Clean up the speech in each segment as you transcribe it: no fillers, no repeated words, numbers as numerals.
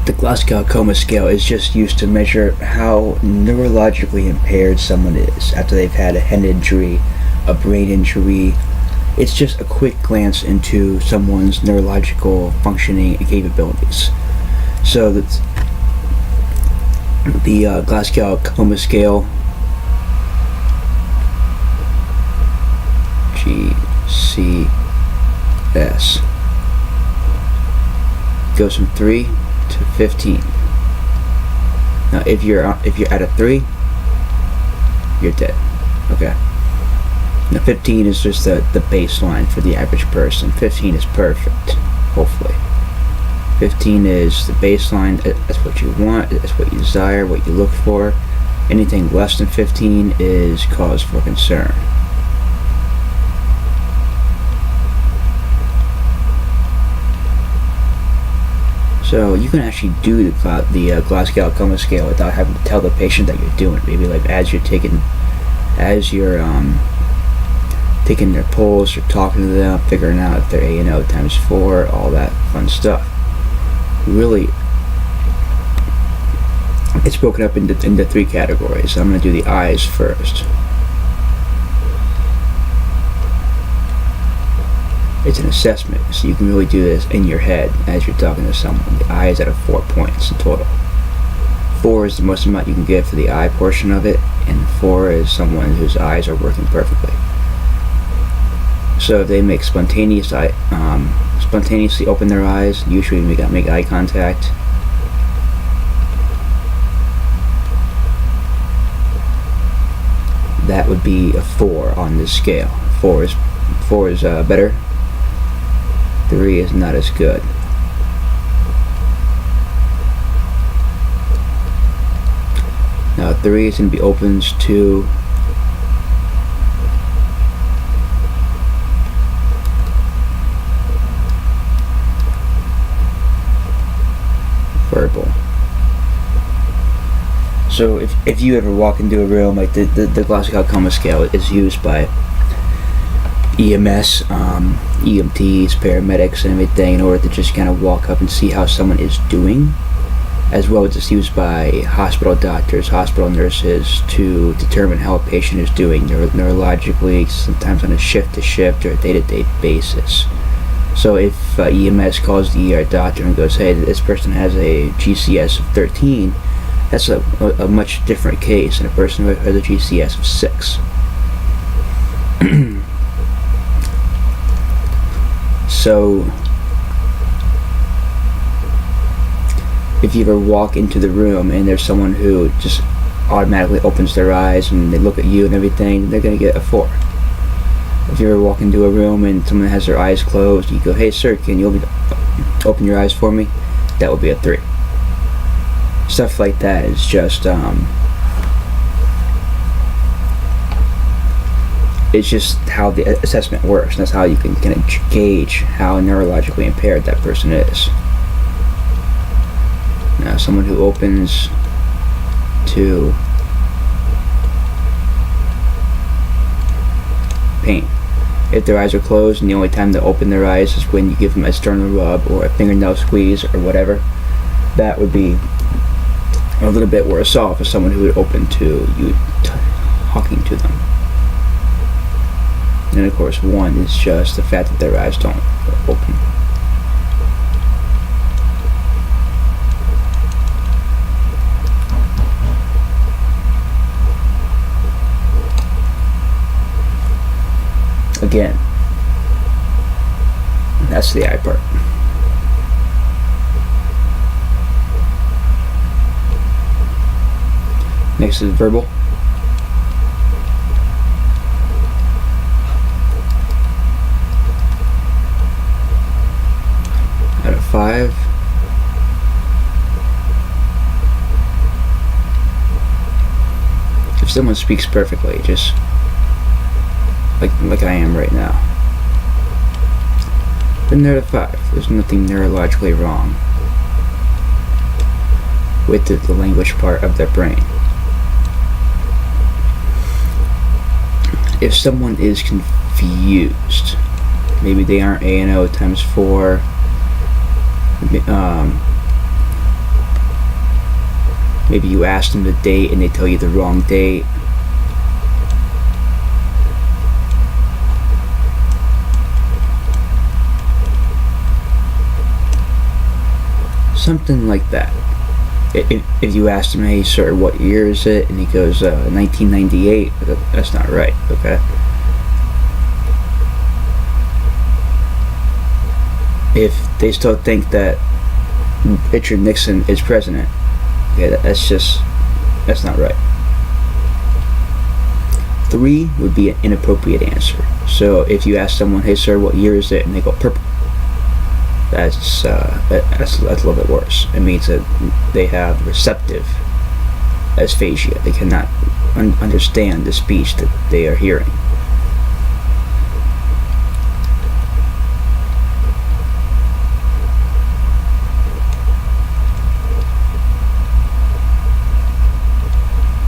The Glascow Coma Scale is just used to measure how neurologically impaired someone is after they've had a head injury, a brain injury. It's just a quick glance into someone's neurological functioning and capabilities. So the Glascow Coma Scale, GCS, goes from 3 to 15. Now, if you're at a 3, you're dead. Okay. Now, 15 is just the baseline for the average person. 15 is perfect, hopefully. 15 is the baseline. That's what you want. That's what you desire. What you look for. Anything less than 15 is cause for concern. So you can actually do the Glasgow Coma Scale without having to tell the patient that you're doing it. Maybe like as you're taking their pulse or talking to them, figuring out if they're A&O times 4, all that fun stuff. Really, it's broken up into 3 categories. I'm going to do the eyes first. It's an assessment, so you can really do this in your head as you're talking to someone. The eye is at 4 points in total. 4 is the most amount you can get for the eye portion of it, and 4 is someone whose eyes are working perfectly. So if they make spontaneously open their eyes, usually make eye contact, that would be a 4 on this scale. 4 is better. 3 is not as good. Now 3 is going to be opens to verbal. So if you ever walk into a room, like the Glasgow Coma Scale is used by EMS, EMTs, paramedics, and everything in order to just kind of walk up and see how someone is doing, as well as it's used by hospital doctors, hospital nurses to determine how a patient is doing neurologically, sometimes on a shift-to-shift or a day-to-day basis. So if EMS calls the ER doctor and goes, hey, this person has a GCS of 13, that's a much different case than a person who has a GCS of 6. So if you ever walk into the room and there's someone who just automatically opens their eyes and they look at you and everything, they're going to get a 4. If you ever walk into a room and someone has their eyes closed, you go, hey sir, can you open your eyes for me? That would be a 3. Stuff like that is just it's just how the assessment works. That's how you can kind of gauge how neurologically impaired that person is. Now, someone who opens to pain. If their eyes are closed and the only time they open their eyes is when you give them a sternal rub or a fingernail squeeze or whatever, that would be a little bit worse off as someone who would open to you talking to them. And of course, 1 is just the fact that their eyes don't open. Again, that's the eye part. Next is verbal. Out of 5. If someone speaks perfectly, just like I am right now, then they're at a 5. There's nothing neurologically wrong with the language part of their brain. If someone is confused, maybe they aren't A&O times 4, Maybe you ask them the date and they tell you the wrong date. Something like that. If you ask him, hey sir, what year is it? And he goes, 1998, that's not right, okay? If they still think that Richard Nixon is president, okay, that's not right. 3 would be an inappropriate answer. So if you ask someone, hey sir, what year is it? And they go, purple. That's a little bit worse. It means that they have receptive aphasia. They cannot understand the speech that they are hearing.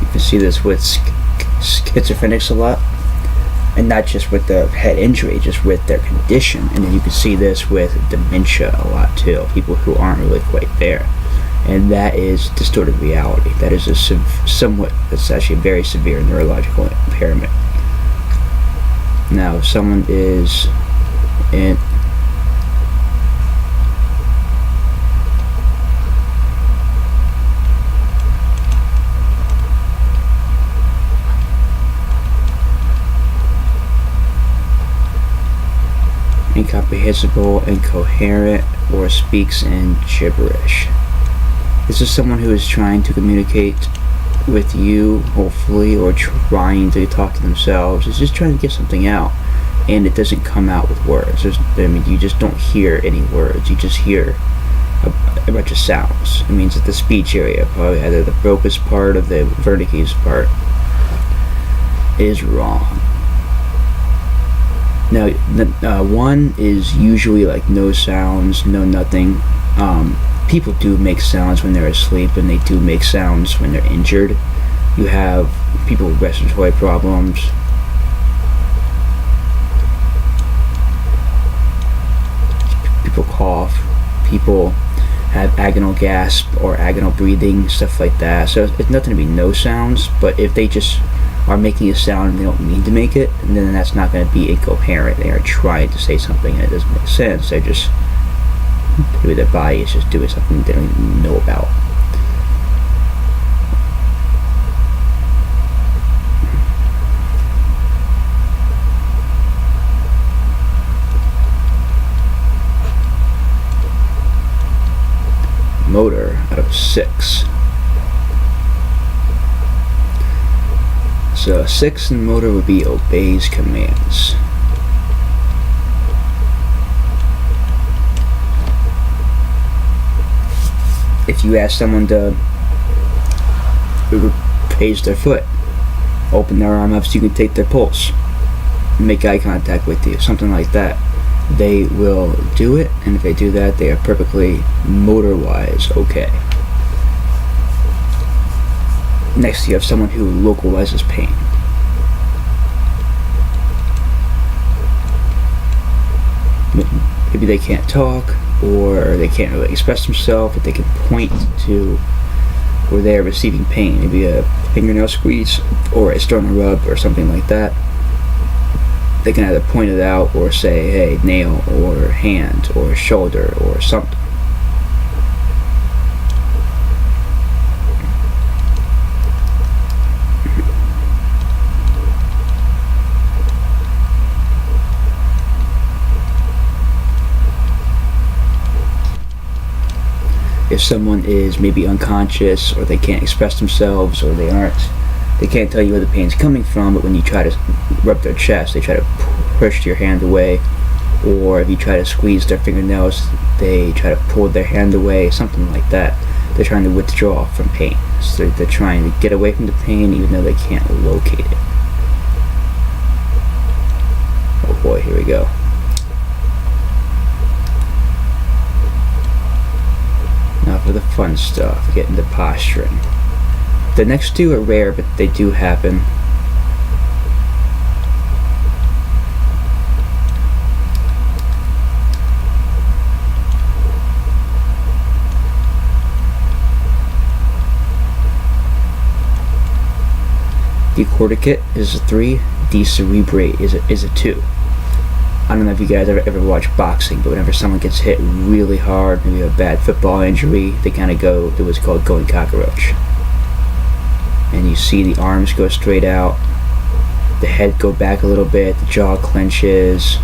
You can see this with schizophrenics a lot. And not just with the head injury, just with their condition. And then you can see this with dementia a lot too, people who aren't really quite there. And that is distorted reality. That is that's actually a very severe neurological impairment. Now, if someone is in incomprehensible, incoherent, or speaks in gibberish. This is someone who is trying to communicate with you, hopefully, or trying to talk to themselves. It's just trying to get something out, and it doesn't come out with words. You just don't hear any words. You just hear a bunch of sounds. It means that the speech area, probably either the Broca's part or the Wernicke's part, is wrong. Now, 1 is usually like no sounds, no nothing. People do make sounds when they're asleep, and they do make sounds when they're injured. You have people with respiratory problems. People cough. People have agonal gasp or agonal breathing, stuff like that. So it's nothing to be no sounds, but if they just are making a sound and they don't mean to make it, and then that's not going to be incoherent. They are trying to say something and it doesn't make sense. They're just, maybe their body is just doing something they don't even know about. Motor out of 6. So 6 in motor would be obeys commands. If you ask someone to raise their foot, open their arm up so you can take their pulse, make eye contact with you, something like that, they will do it, and if they do that, they are perfectly motor-wise okay. Next, you have someone who localizes pain. Maybe they can't talk, or they can't really express themselves, but they can point to where they are receiving pain. Maybe a fingernail squeeze, or a sternal rub, or something like that. They can either point it out, or say, hey, nail, or hand, or shoulder, or something. If someone is maybe unconscious, or they can't express themselves, or they can't tell you where the pain's coming from, but when you try to rub their chest, they try to push your hand away, or if you try to squeeze their fingernails, they try to pull their hand away, something like that. They're trying to withdraw from pain. So they're trying to get away from the pain even though they can't locate it. Oh boy, here we go. Now for the fun stuff, get into posturing. The next 2 are rare, but they do happen. Decorticate is a 3. Decerebrate is a 2. I don't know if you guys ever watch boxing, but whenever someone gets hit really hard, maybe a bad football injury, they kind of go to what's called going cockroach. And you see the arms go straight out, the head go back a little bit, the jaw clenches,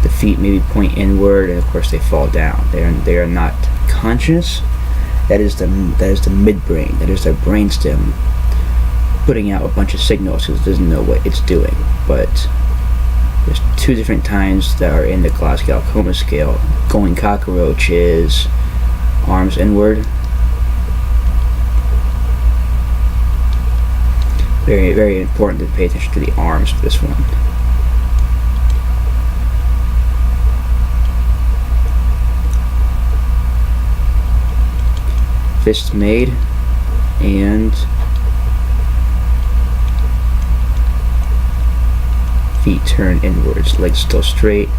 the feet maybe point inward, and of course they fall down. They are not conscious. That is the midbrain. That is their brainstem putting out a bunch of signals because it doesn't know what it's doing. But there's 2 different times that are in the Glascow Coma Scale. Going cockroach is arms inward. Very, very important to pay attention to the arms for this one. Fists made, and feet turn inwards, legs still straight.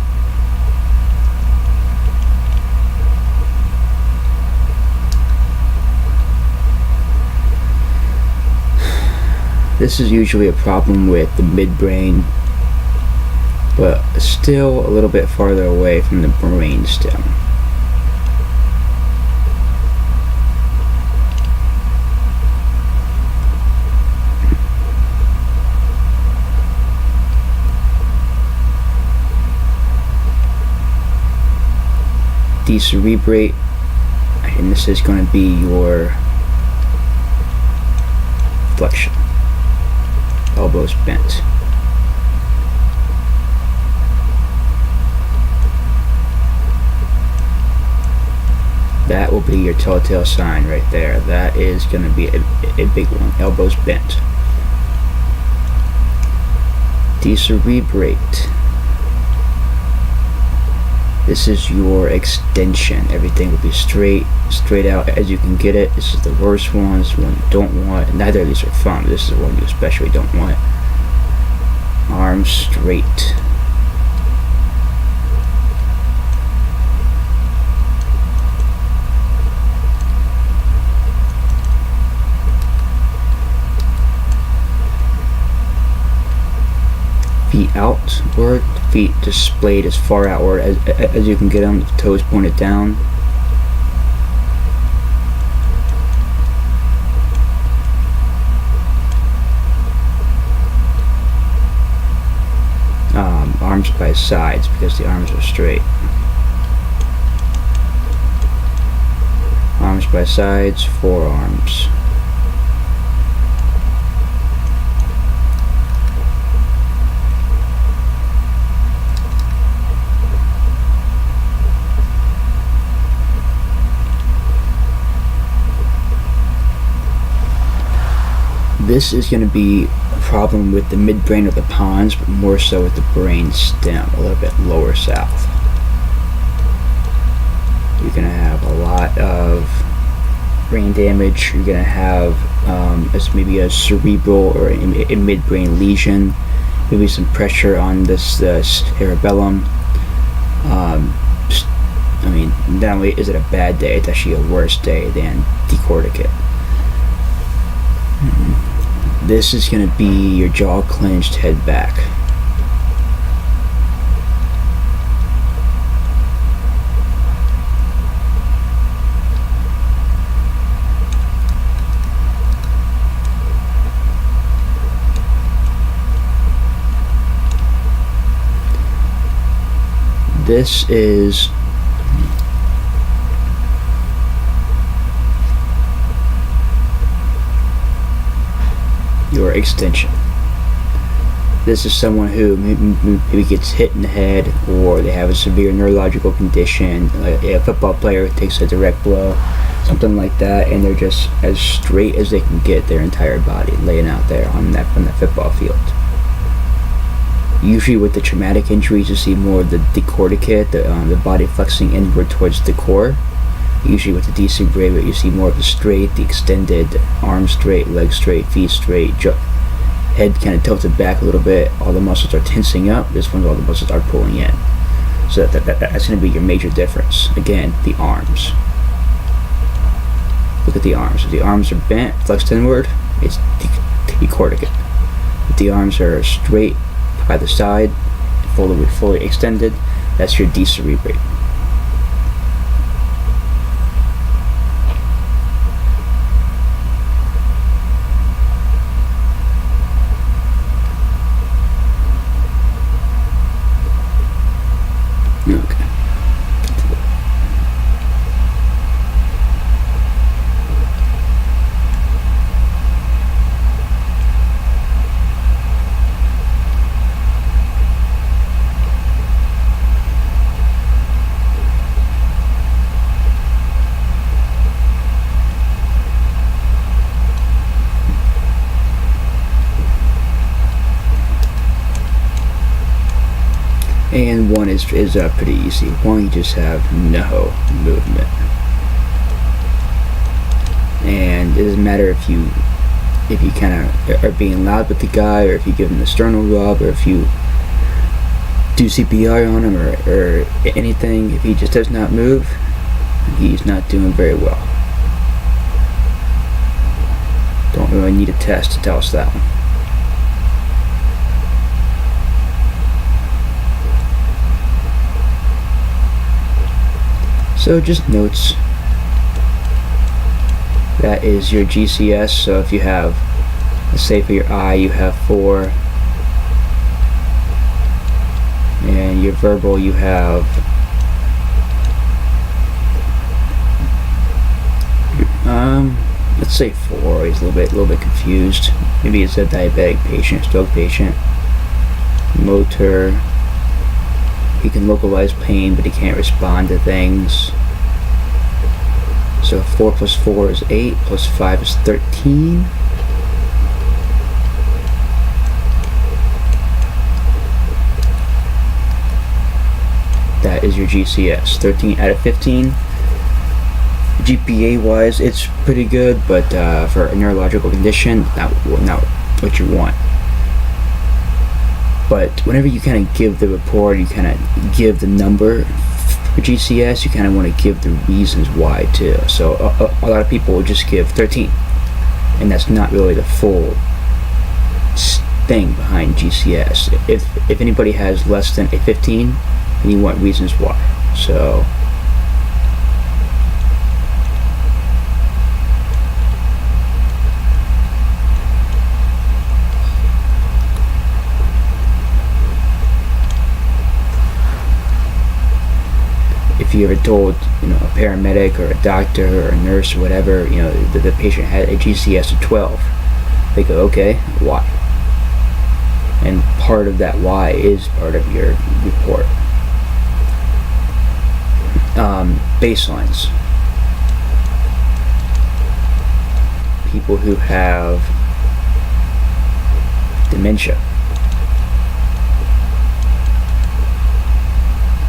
This is usually a problem with the midbrain, but still a little bit farther away from the brainstem. Decerebrate, and this is going to be your flexion, elbows bent. That will be your telltale sign right there. That is going to be a big one, elbows bent. Decerebrate. This is your extension. Everything will be straight out as you can get it. This is the worst one. This is the one you don't want. Neither of these are fun. This is the one you especially don't want. Arms straight. Feet outward, feet displayed as far outward as you can get them, toes pointed down. Arms by sides because the arms are straight. Arms by sides, forearms. This is going to be a problem with the midbrain of the pons, but more so with the brain stem, a little bit lower south. You're going to have a lot of brain damage. You're going to have maybe a cerebral or a midbrain lesion, maybe some pressure on this cerebellum. I mean, not only is it a bad day, it's actually a worse day than decorticate. This is going to be your jaw clenched, head back. This is your extension. This is someone who maybe gets hit in the head, or they have a severe neurological condition, like a football player who takes a direct blow, something like that, and they're just as straight as they can get their entire body laying out there on that football field. Usually with the traumatic injuries, you see more of the decorticate, the body flexing inward towards the core. Usually with the decerebrate, you see more of the straight, the extended, arms straight, legs straight, feet straight, head kind of tilted back a little bit. All the muscles are tensing up. This one, all the muscles are pulling in. So that's going to be your major difference. Again, the arms. Look at the arms. If the arms are bent, flexed inward, it's decorticate. If the arms are straight by the side, fully extended, that's your decerebrate. Okay. And one is pretty easy. One, you just have no movement, and it doesn't matter if you kind of are being loud with the guy, or if you give him the sternal rub, or if you do CPR on him, or anything. If he just does not move, he's not doing very well. Don't really need a test to tell us that one. So just notes, that is your GCS. So if you have, let's say for your eye you have 4, and your verbal you have let's say 4. He's a little bit confused. Maybe it's a diabetic patient, stroke patient. Motor, he can localize pain, but he can't respond to things. So 4 plus 4 is 8, plus 5 is 13. That is your GCS. 13 out of 15. GPA wise, it's pretty good, but for a neurological condition, not what you want. But whenever you kind of give the report, you kind of give the number for GCS, you kind of want to give the reasons why too. So a lot of people will just give 13, and that's not really the full thing behind GCS. If anybody has less than a 15, then you want reasons why. So if you ever told, a paramedic or a doctor or a nurse or whatever, that the patient had a GCS of 12, they go, okay, why? And part of that why is part of your report. Baselines. People who have dementia.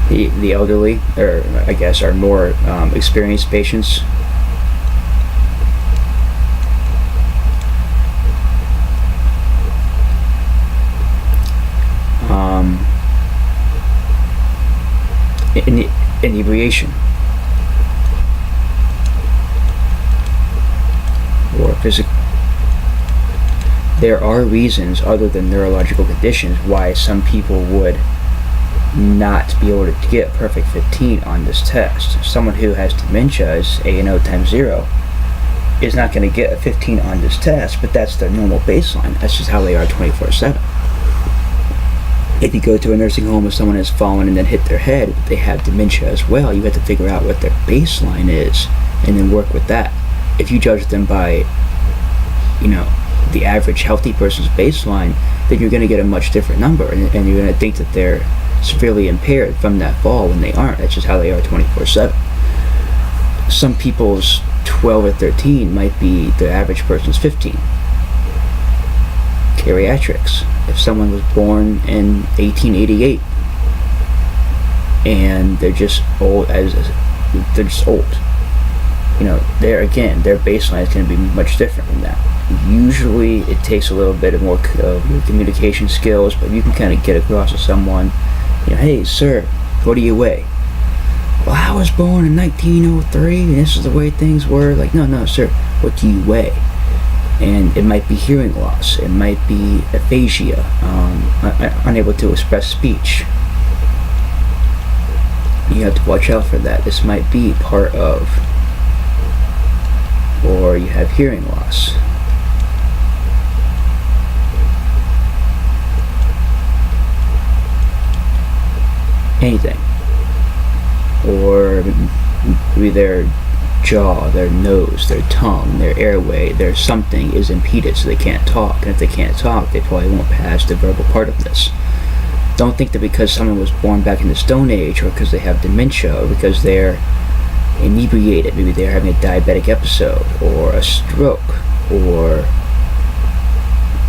The elderly, or I guess, are more experienced patients. Inebriation or physical. There are reasons other than neurological conditions why some people would not be able to get a perfect 15 on this test. Someone who has dementia, is A&O times 0, is not going to get a 15 on this test, but that's their normal baseline. That's just how they are 24/7. If you go to a nursing home and someone has fallen and then hit their head, they have dementia as well. You have to figure out what their baseline is and then work with that. If you judge them by, the average healthy person's baseline, then you're going to get a much different number, and you're going to think that they're severely impaired from that fall when they aren't. That's just how they are 24/7. Some people's 12 or 13 might be the average person's 15. Geriatrics. If someone was born in 1888 and they're just old, they're just old, their baseline is going to be much different than that. Usually it takes a little bit more communication skills, but you can kind of get across to someone, hey sir, what do you weigh? well, I was born in 1903 and this is the way things were. Like, no, sir. What do you weigh? And it might be hearing loss. It might be aphasia, unable to express speech. You have to watch out for that. This might be part of, or you have hearing loss. Anything. Or maybe their jaw, their nose, their tongue, their airway, their something is impeded so they can't talk. And if they can't talk, they probably won't pass the verbal part of this. Don't think that because someone was born back in the Stone Age, or because they have dementia, or because they're inebriated, maybe they're having a diabetic episode, or a stroke, or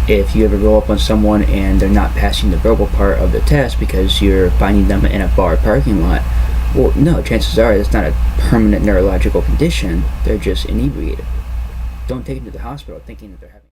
if you ever roll up on someone and they're not passing the verbal part of the test because you're finding them in a bar parking lot, well, no, chances are that's not a permanent neurological condition. They're just inebriated. Don't take them to the hospital thinking that they're having